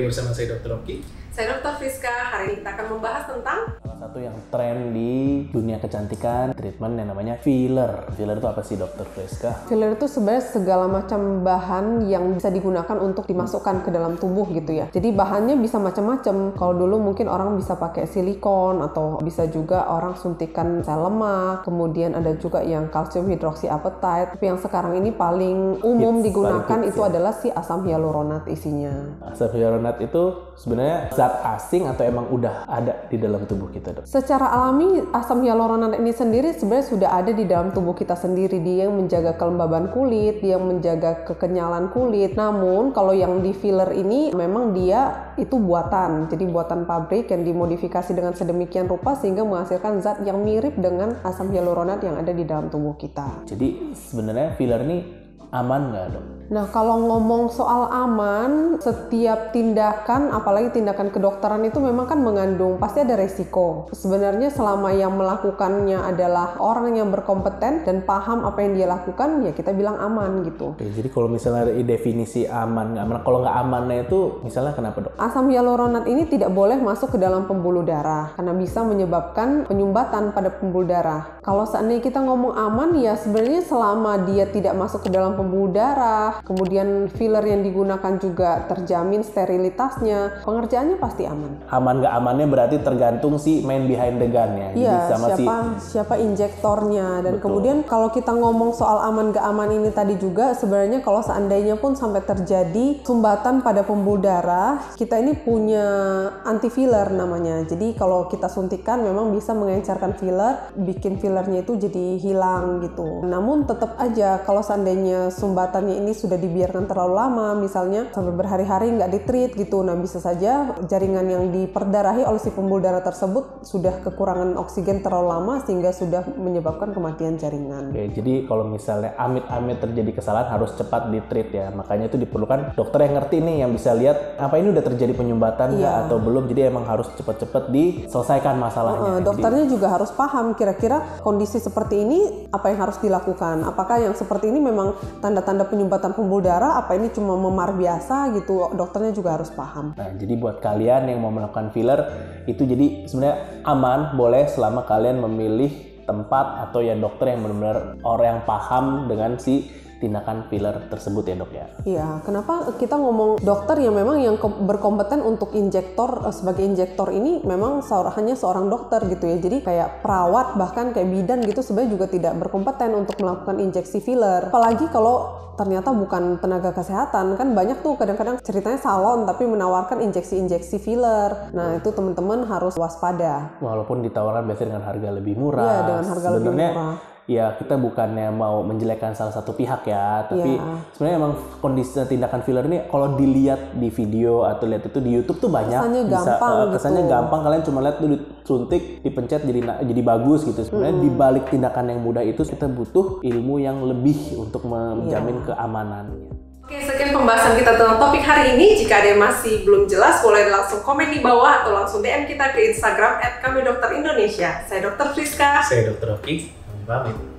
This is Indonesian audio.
bersama saya Dr. Oki. Saya Dr. Friska. Hari ini kita akan membahas tentang salah satu yang tren di dunia kecantikan, treatment yang namanya filler. Filler itu apa sih Dr. Friska? filler itu sebenarnya segala macam bahan yang bisa digunakan untuk dimasukkan ke dalam tubuh gitu ya. Jadi bahannya bisa macam-macam. Kalau dulu mungkin orang bisa pakai silikon atau bisa juga orang suntikan sel lemak. Kemudian ada juga yang calcium hydroxyapatite. Tapi yang sekarang ini paling umum digunakan itu adalah si asam hyaluronat isinya. Asam hyaluronat itu sebenarnya zat asing atau emang udah ada di dalam tubuh kita, Dok? Secara alami asam hyaluronat ini sendiri sebenarnya sudah ada di dalam tubuh kita sendiri. Dia yang menjaga kelembaban kulit, dia yang menjaga kekenyalan kulit. Namun kalau yang di filler ini memang dia itu buatan. Jadi buatan pabrik yang dimodifikasi dengan sedemikian rupa sehingga menghasilkan zat yang mirip dengan asam hyaluronat yang ada di dalam tubuh kita. Jadi sebenarnya filler ini aman nggak, Dok? Nah, kalau ngomong soal aman, setiap tindakan, apalagi tindakan kedokteran itu memang kan mengandung, pasti ada resiko. Sebenarnya selama yang melakukannya adalah orang yang berkompeten dan paham apa yang dia lakukan, ya kita bilang aman gitu. Oke, jadi kalau misalnya definisi aman, nggak aman, kalau nggak amannya itu misalnya kenapa, Dok? Asam hyaluronat ini tidak boleh masuk ke dalam pembuluh darah karena bisa menyebabkan penyumbatan pada pembuluh darah. Kalau seandainya kita ngomong aman, ya sebenarnya selama dia tidak masuk ke dalam pembuluh darah, kemudian filler yang digunakan juga terjamin sterilitasnya, pengerjaannya pasti aman. Aman nggak amannya berarti tergantung si man behind the gun ya. Iya, sama siapa injektornya. Dan Betul. kemudian kalau kita ngomong soal aman gak aman ini tadi juga, sebenarnya kalau seandainya pun sampai terjadi sumbatan pada pembuluh darah, kita ini punya anti filler namanya. Jadi kalau kita suntikan memang bisa mengencerkan filler, bikin fillernya itu jadi hilang gitu. Namun tetap aja kalau seandainya sumbatannya ini sudah dibiarkan terlalu lama, misalnya sampai berhari-hari nggak ditreat gitu, nah bisa saja jaringan yang diperdarahi oleh si pembuluh darah tersebut sudah kekurangan oksigen terlalu lama sehingga sudah menyebabkan kematian jaringan. Oke, jadi kalau misalnya amit-amit terjadi kesalahan harus cepat ditreat ya. Makanya itu diperlukan dokter yang ngerti nih, yang bisa lihat apa ini udah terjadi penyumbatan nggak atau belum. Jadi emang harus cepat-cepat diselesaikan masalahnya. Dokternya juga harus paham kira-kira kondisi seperti ini apa yang harus dilakukan. Apakah yang seperti ini memang tanda-tanda penyumbatan pembuluh darah, apa ini cuma memar biasa gitu, dokternya juga harus paham. Nah, jadi buat kalian yang mau melakukan filler itu jadi sebenarnya aman, boleh selama kalian memilih tempat atau ya dokter yang benar-benar orang yang paham dengan si tindakan filler tersebut ya, Dok ya. Iya, kenapa kita ngomong dokter yang memang yang berkompeten untuk injektor, sebagai injektor ini memang hanya seorang dokter gitu ya. Jadi kayak perawat bahkan kayak bidan gitu sebenarnya juga tidak berkompeten untuk melakukan injeksi filler. Apalagi kalau ternyata bukan tenaga kesehatan, kan banyak tuh kadang-kadang ceritanya salon tapi menawarkan injeksi-injeksi filler. Nah, itu teman-teman harus waspada. Walaupun ditawarkan biasanya dengan harga lebih murah. Iya, dengan harga lebih murah. Ya kita bukannya mau menjelekkan salah satu pihak ya, tapi sebenarnya emang kondisi tindakan filler ini kalau dilihat di video atau lihat itu di YouTube tuh banyak. Kesannya gampang, kalian cuma lihat tuh disuntik, dipencet jadi bagus gitu. Sebenarnya di balik tindakan yang mudah itu kita butuh ilmu yang lebih untuk menjamin keamanannya. Oke, sekian pembahasan kita tentang topik hari ini. Jika ada yang masih belum jelas, boleh langsung komen di bawah atau langsung DM kita ke Instagram @kamidokter Indonesia. Saya Dr. Friska. Saya Dr. Oki. Pamit.